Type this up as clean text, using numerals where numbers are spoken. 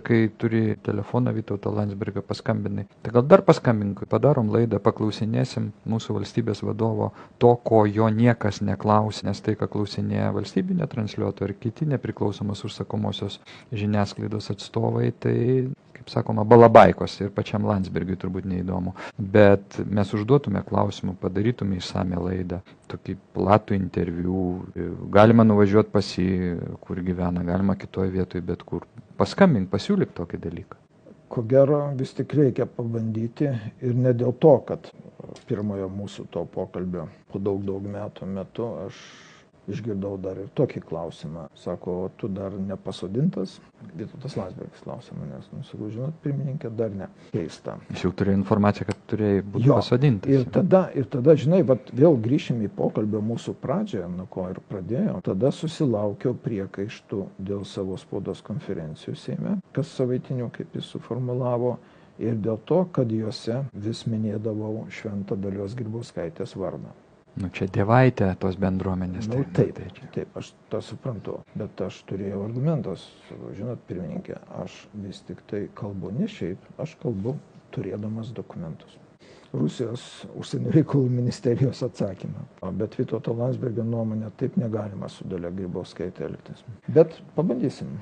Kai turi telefoną Vytautą Landsbergio paskambinai, tai gal dar paskambink, padarom laidą, paklausinėsim mūsų valstybės vadovo to, ko jo niekas neklausė, nes tai, ką klausinėja valstybinė transliuotoja ir kiti nepriklausomos užsakomosios žiniasklaidos atstovai, tai, kaip sakoma, balabaikos ir pačiam Landsbergiui turbūt neįdomu. Bet mes užduotume klausimų, padarytume išsame laidą, tokį platų interviu, galima nuvažiuoti pas jį, kur gyvena, galima kitoje vietoje, bet kur. Paskambink, pasiūlyk tokį dalyką. Ko gero vis tik reikia pabandyti ir ne dėl to, kad pirmojo mūsų to pokalbio po daug metų metu aš išgirdau dar ir tokį klausimą. Sako, o tu dar nepasodintas? Vytautas Landsbergis klausė manęs. Sakau, žinot, pirmininkė, dar ne. Keista. Jis jau turėjo informaciją, kad turėjai būti pasodintas. Ir tada, žinai, vėl grįšim į pokalbio mūsų pradžią, nuo ko ir pradėjau. Tada susilaukiau priekaištų dėl savo spaudos konferencijų Seime, kas savaitinių, kaip jis suformulavo, ir dėl to, kad juose vis minėdavau Šventą Dalios Grybauskaitės vardą. Čia dievaitė tos bendruomenės. Taip, aš tą suprantu, bet aš turėjau argumentas. Žinot, pirmininkė, aš vis tik tai kalbu ne šiaip, aš kalbu turėdamas dokumentus. Rusijos užsienio reikalų ministerijos atsakymą. Bet Vytauto Landsbergio nuomonė taip negalima su Dalia Grybauskaite elgtis. Bet pabandysim.